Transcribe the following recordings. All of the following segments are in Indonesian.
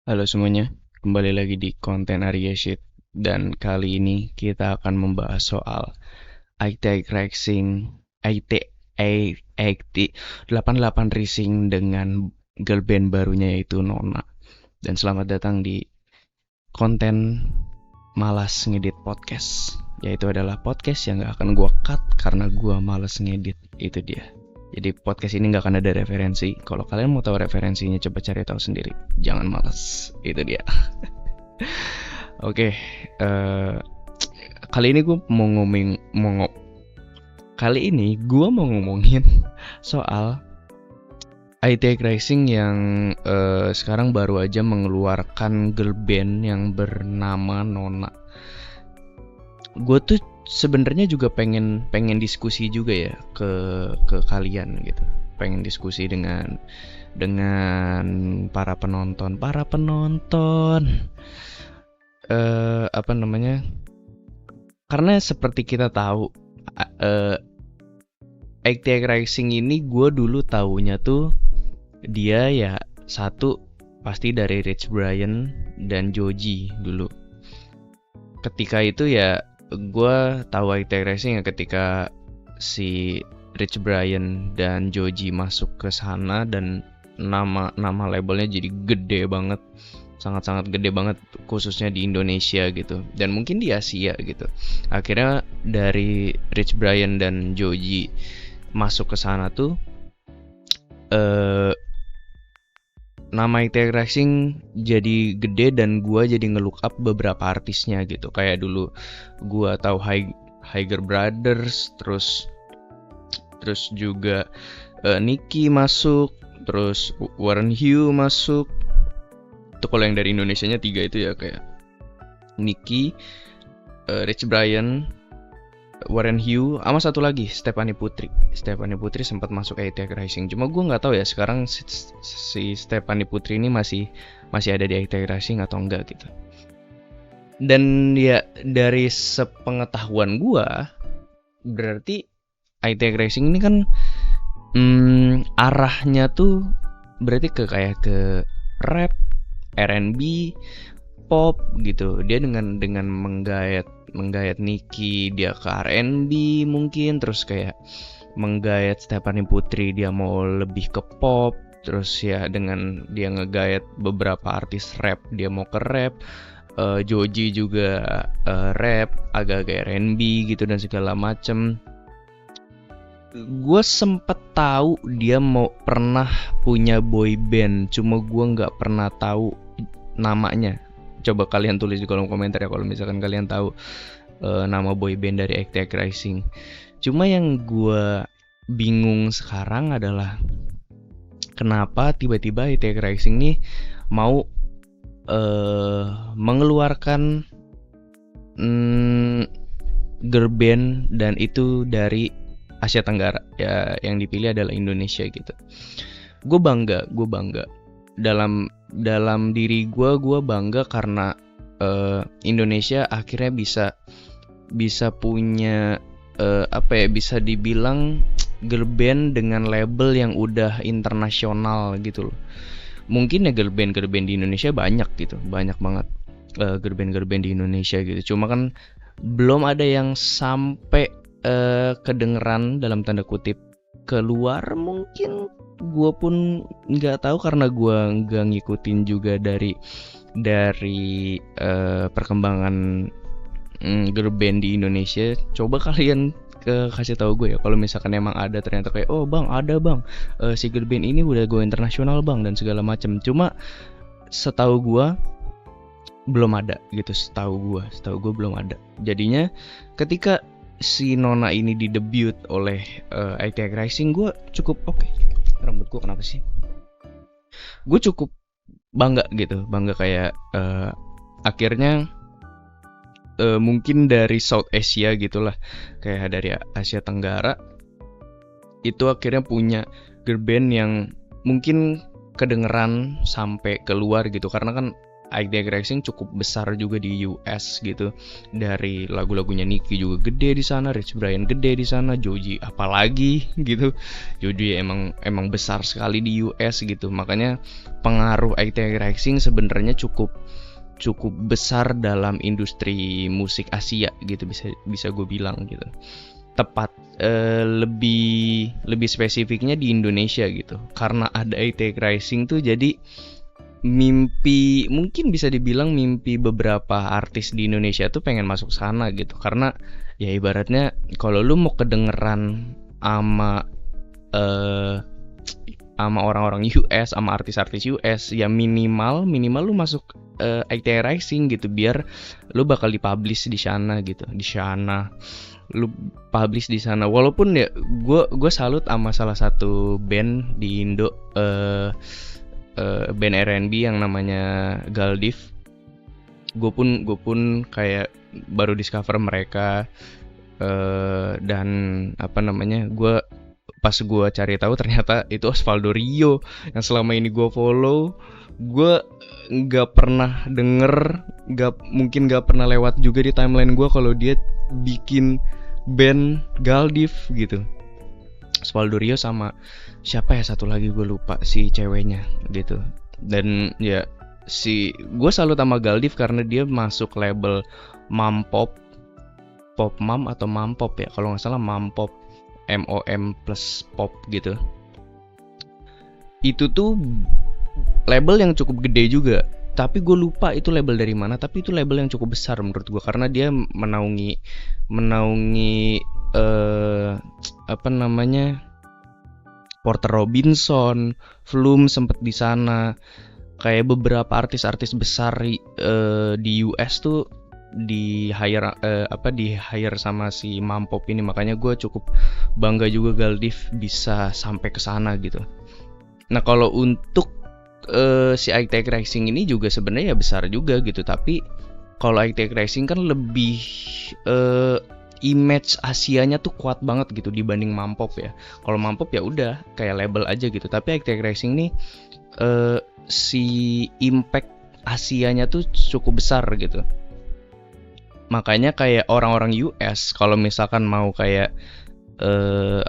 Halo semuanya, kembali lagi di konten Arya Shit. Dan kali ini kita akan membahas soal IT Racing, IT, IT 88 Racing dengan girl band barunya yaitu Nona. Dan selamat datang di konten Malas Ngedit Podcast. Yaitu adalah podcast yang gak akan gua cut karena gua malas ngedit. Itu dia. Jadi podcast ini nggak akan ada referensi. Kalau kalian mau tahu referensinya, coba cari tahu sendiri. Jangan malas. Itu dia. Oke, kali ini gue mau ngomongin soal IT Racing yang sekarang baru aja mengeluarkan girl band yang bernama Nona. Gue tuh sebenarnya juga pengen diskusi juga ya ke kalian gitu. Pengen diskusi dengan para penonton apa namanya, karena seperti kita tahu IT Racing ini gue dulu taunya tuh dia ya satu pasti dari Rich Brian dan Joji dulu. Ketika itu ya gue tahu IT Racing ya ketika si Rich Brian dan Joji masuk ke sana dan nama labelnya jadi gede banget, sangat-sangat gede banget khususnya di Indonesia gitu dan mungkin di Asia gitu. Akhirnya dari Rich Brian dan Joji masuk ke sana tuh nama IT Racing jadi gede dan gua jadi nge-look up beberapa artisnya gitu. Kayak dulu gua tahu Haiger Brothers, terus juga Nicky masuk, terus Warren Hugh masuk. Itu kalau yang dari Indonesianya 3 itu ya, kayak Nicky, Rich Brian, Warren Hugh, sama satu lagi Stephanie Putri sempat masuk IT Racing. Cuma gue nggak tahu ya sekarang si Stephanie Putri ini masih ada di IT Racing atau enggak gitu. Dan ya dari sepengetahuan gue, berarti IT Racing ini kan arahnya tuh berarti kayak ke rap, R&B, pop gitu. Dia dengan menggayat Nicky dia ke R&B mungkin, terus kayak menggayat Stephanie Putri dia mau lebih ke pop, terus ya dengan dia ngegayat beberapa artis rap dia mau ke rap. Joji juga rap, agak-agak R&B gitu dan segala macem. Gue sempet tahu dia mau pernah punya boy band, cuma gue nggak pernah tahu namanya. Coba kalian tulis di kolom komentar ya kalau misalkan kalian tahu nama boy band dari IT Racing. Cuma yang gue bingung sekarang adalah kenapa tiba-tiba IT Racing nih mau mengeluarkan girl band dan itu dari Asia Tenggara ya, yang dipilih adalah Indonesia gitu. Gue bangga dalam diri gue bangga karena Indonesia akhirnya bisa punya bisa dibilang girl band dengan label yang udah internasional gitu loh. Mungkin ya girl band di Indonesia banyak gitu, banyak banget girl band di Indonesia gitu. Cuma kan belum ada yang sampai kedengeran dalam tanda kutip keluar. Mungkin gue pun nggak tahu karena gue nggak ngikutin juga dari perkembangan girl band di Indonesia. Coba kalian kasih tahu gue ya kalau misalkan emang ada, ternyata kayak oh bang ada bang si girl band ini udah go internasional bang dan segala macam. Cuma setahu gue belum ada gitu, setahu gue belum ada. Jadinya ketika si Nona ini didebut oleh IT Racing, gue cukup oke. Rambut gue kenapa sih? Gue cukup bangga kayak akhirnya mungkin dari South Asia gitulah, kayak dari Asia Tenggara itu akhirnya punya girl band yang mungkin kedengeran sampai keluar gitu. Karena kan IT Rising cukup besar juga di US gitu. Dari lagu-lagunya Nicki juga gede di sana, Rich Brian gede di sana, Joji apalagi gitu. Joji emang besar sekali di US gitu. Makanya pengaruh IT Rising sebenarnya cukup besar dalam industri musik Asia gitu, bisa gue bilang gitu. Tepat lebih spesifiknya di Indonesia gitu. Karena ada IT Rising tuh jadi mungkin bisa dibilang mimpi beberapa artis di Indonesia tuh pengen masuk sana gitu. Karena ya ibaratnya kalau lu mau kedengeran sama sama orang-orang US, sama artis-artis US, ya minimal lu masuk IT Rising gitu, biar lu bakal dipublish di sana gitu, lu publish di sana. Walaupun ya gue salut sama salah satu band di Indo, band R&B yang namanya Galdiv. Gue pun kayak baru discover mereka, dan apa namanya, pas gue cari tahu ternyata itu Osvaldo Rio yang selama ini gue follow. Gue nggak pernah denger, mungkin nggak pernah lewat juga di timeline gue kalau dia bikin band Galdiv gitu. Osvaldo Rio sama siapa ya satu lagi gue lupa si ceweknya gitu. Dan ya gue salut sama Galdiv karena dia masuk label Mampop, Pop Mam atau Mampop ya, kalau nggak salah Mampop, MOM plus pop gitu. Itu tuh label yang cukup gede juga, tapi gue lupa itu label dari mana. Tapi itu label yang cukup besar menurut gue karena dia menaungi apa namanya, Porter Robinson, Flume sempet di sana. Kayak beberapa artis-artis besar di US tuh di hire sama si Mampop ini. Makanya gue cukup bangga juga Galdiv bisa sampai ke sana gitu. Nah kalau untuk si IT Rising ini juga sebenarnya ya besar juga gitu, tapi kalau IT Rising kan lebih image Asianya tuh kuat banget gitu dibanding Mampop ya. Kalau Mampop ya udah kayak label aja gitu, tapi IT Rising nih si impact Asianya tuh cukup besar gitu. Makanya kayak orang-orang US kalau misalkan mau kayak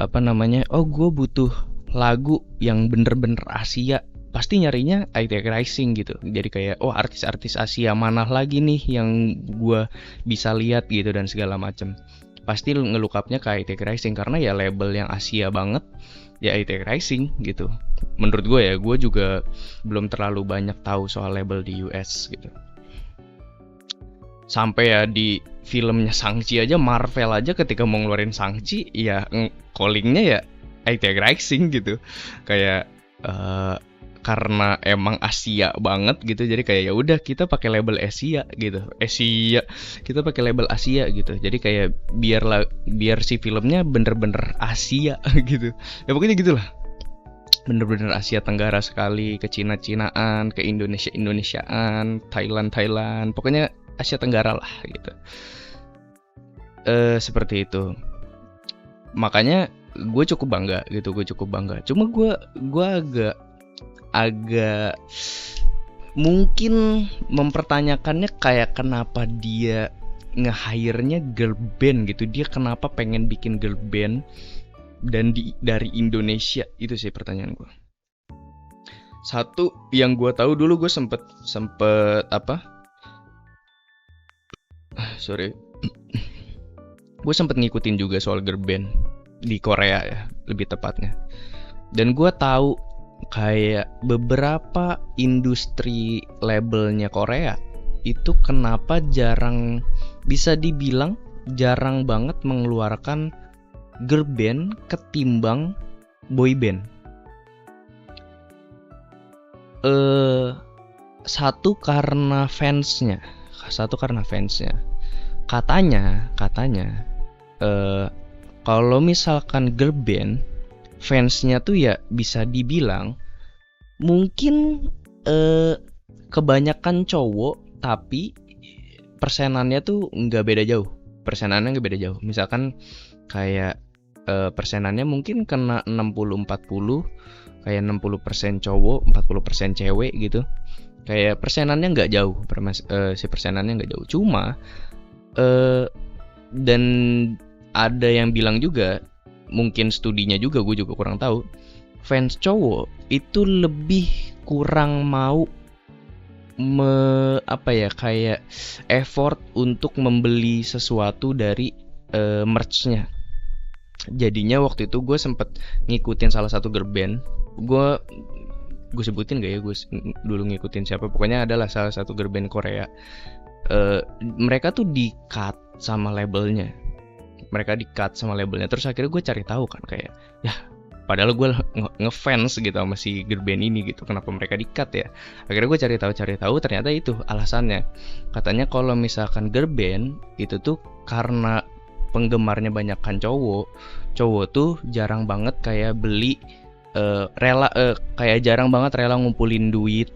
apa namanya, oh gue butuh lagu yang bener-bener Asia, pasti nyarinya IT Rising gitu. Jadi kayak oh artis-artis Asia mana lagi nih yang gue bisa lihat gitu dan segala macem. Pasti ngelukapnya ke IT Rising karena ya label yang Asia banget ya IT Rising gitu. Menurut gue ya, gue juga belum terlalu banyak tahu soal label di US gitu. Sampai ya di filmnya Shang-Chi aja, Marvel aja ketika mau ngeluarin Shang-Chi ya callingnya ya IT Rising gitu. Kayak karena emang Asia banget gitu, jadi kayak ya udah kita pakai label Asia gitu. Kita pakai label Asia gitu. Jadi kayak biar si filmnya bener-bener Asia gitu. Ya pokoknya gitulah. Bener-bener Asia Tenggara sekali, ke Cina-Cinaan, ke Indonesiaan, Thailand, pokoknya Asia Tenggara lah gitu. Seperti itu. Makanya gue cukup bangga gitu, Cuma gue agak mungkin mempertanyakannya kayak kenapa dia nge-hire-nya girl band gitu. Dia kenapa pengen bikin girl band dan dari Indonesia, itu sih pertanyaan gue. Satu yang gue tahu dulu, gue sempet gue sempet ngikutin juga soal girl band di Korea ya, lebih tepatnya. Dan gue tahu kayak beberapa industri labelnya Korea itu kenapa bisa dibilang jarang banget mengeluarkan girl band ketimbang boy band. Satu karena fansnya. Katanya kalau misalkan girl band fansnya tuh ya bisa dibilang mungkin kebanyakan cowok, tapi persenannya tuh nggak beda jauh. Misalkan kayak persenannya mungkin kena 60-40, kayak 60% cowok 40% cewek gitu. Kayak persenannya nggak jauh, si persenannya nggak jauh. Cuma eh, dan ada yang bilang juga, mungkin studinya juga, gue juga kurang tahu, fans cowok itu lebih kurang mau apa ya, kayak effort untuk membeli sesuatu dari merch-nya. Jadinya waktu itu gue sempet ngikutin salah satu girl band. Gue sebutin gak ya gue dulu ngikutin siapa, pokoknya adalah salah satu girl band Korea. Mereka tuh di-cut sama labelnya. Terus akhirnya gue cari tahu kan, kayak ya padahal gue ngefans gitu sama si girl band ini gitu, kenapa mereka di-cut ya. Akhirnya gue cari tahu ternyata itu alasannya. Katanya kalau misalkan girl band itu tuh karena penggemarnya banyakkan cowok tuh jarang banget kayak beli kayak jarang banget rela ngumpulin duit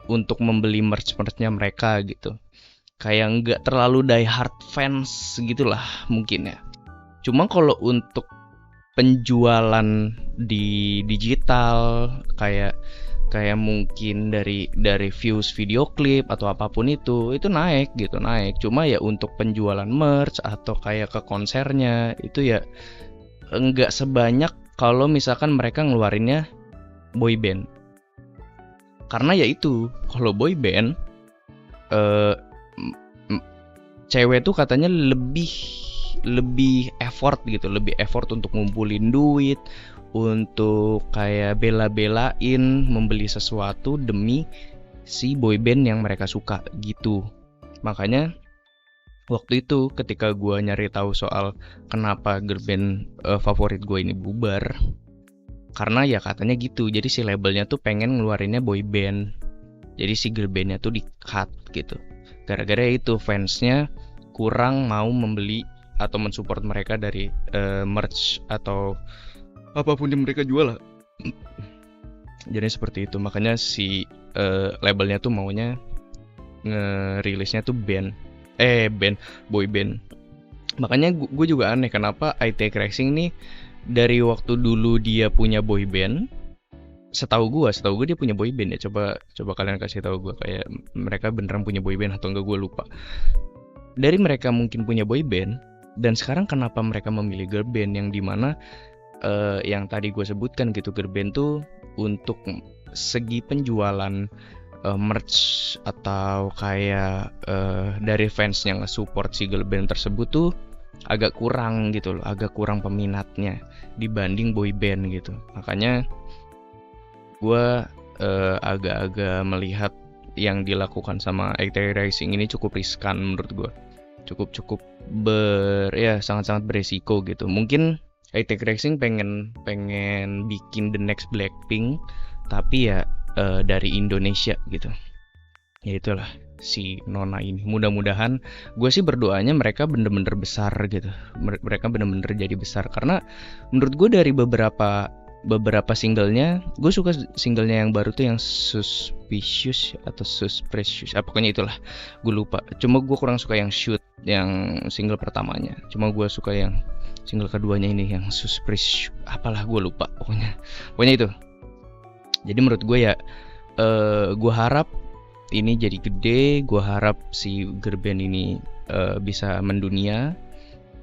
untuk membeli merch-merchnya mereka gitu. Kayak nggak terlalu die hard fans gitulah mungkin ya. Cuma kalau untuk penjualan di digital, kayak mungkin dari views video klip atau apapun itu naik. Cuma ya untuk penjualan merch atau kayak ke konsernya itu ya enggak sebanyak kalau misalkan mereka ngeluarinnya boy band. Karena ya itu, kalau boy band cewek tuh katanya lebih effort gitu, lebih effort untuk ngumpulin duit, untuk kayak bela-belain membeli sesuatu demi si boyband yang mereka suka gitu. Makanya waktu itu ketika gue nyari tahu soal kenapa girl band favorit gue ini bubar, karena ya katanya gitu, jadi si labelnya tuh pengen ngeluarinnya boyband, jadi si girl bandnya tuh di-cut gitu. Gara-gara itu fansnya kurang mau membeli atau mensupport mereka dari merch atau apapun yang mereka jual lah. Jadi seperti itu, makanya si labelnya tuh maunya ngerilisnya tuh boy band. Makanya gue juga aneh kenapa I-Take Racing nih dari waktu dulu dia punya boy band. Setahu gue dia punya boy band ya. Coba kalian kasih tahu gue kayak mereka beneran punya boy band atau enggak, gue lupa. Dari mereka mungkin punya boy band, dan sekarang kenapa mereka memilih girl band yang dimana yang tadi gue sebutkan gitu, girl band tuh untuk segi penjualan merch atau kayak dari fans yang nge-support si girl band tersebut tuh agak kurang gitu loh, agak kurang peminatnya dibanding boy band gitu. Makanya gue agak-agak melihat yang dilakukan sama I-Take Racing ini cukup riskan menurut gue. Cukup sangat-sangat beresiko gitu. Mungkin I-Take Racing pengen bikin the next Blackpink, tapi ya dari Indonesia gitu. Ya itulah si Nona ini. Mudah-mudahan, gue sih berdoanya mereka bener-bener besar gitu. Mereka bener-bener jadi besar, karena menurut gue dari beberapa singlenya, gue suka singlenya yang baru tuh yang Suspicious atau Suspicious, pokoknya itulah, gue lupa. Cuma gue kurang suka yang Shoot, yang single pertamanya. Cuma gue suka yang single keduanya ini, yang Suspicious, apalah gue lupa. Pokoknya itu. Jadi menurut gue ya, gue harap ini jadi gede. Gue harap si girl band ini bisa mendunia.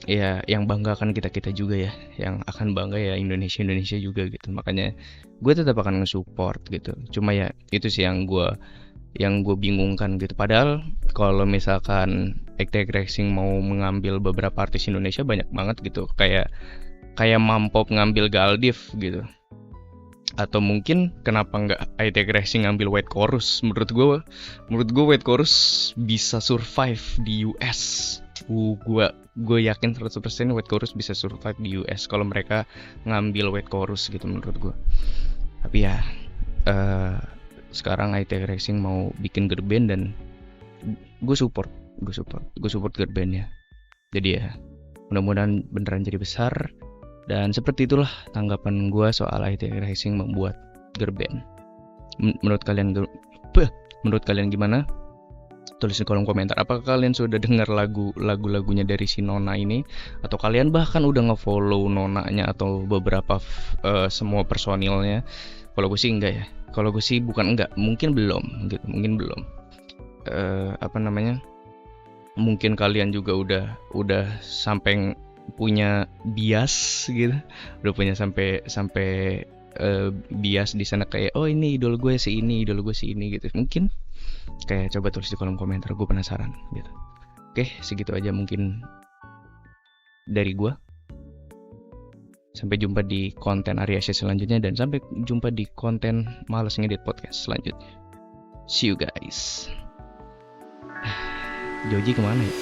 Ya, yang bangga kan kita juga ya, yang akan bangga ya Indonesia juga gitu. Makanya gue tetap akan nge-support gitu. Cuma ya itu sih yang gue bingungkan gitu. Padahal kalau misalkan I-Take Racing mau mengambil beberapa artis Indonesia, banyak banget gitu. Kayak Mampop ngambil Galdiv gitu. Atau mungkin kenapa nggak I-Take Racing ngambil White Chorus? Menurut gue White Chorus bisa survive di US. Gue yakin 100% White Chorus bisa survive di US kalau mereka ngambil White Chorus gitu menurut gue. Tapi ya sekarang I-Take Racing mau bikin girl band, dan gue support girl bandnya. Jadi ya mudah-mudahan beneran jadi besar. Dan seperti itulah tanggapan gue soal I-Take Racing membuat girl band. Menurut kalian gimana? Tulis di kolom komentar. Apakah kalian sudah dengar lagu-lagunya dari si Nona ini, atau kalian bahkan udah nge-follow Nonanya atau beberapa semua personilnya? Kalau gue sih enggak ya. Kalau gue sih bukan enggak, mungkin belum gitu, mungkin belum. Apa namanya? Mungkin kalian juga udah sampai punya bias gitu, udah punya sampai bias di sana kayak oh ini idol gue si ini, idol gue si ini gitu. Mungkin kayak coba tulis di kolom komentar, gue penasaran gitu. Oke, segitu aja mungkin dari gue. Sampai jumpa di konten Ariasya selanjutnya, dan sampai jumpa di konten Males Ngedit Podcast selanjutnya. See you guys. Joji kemana ya?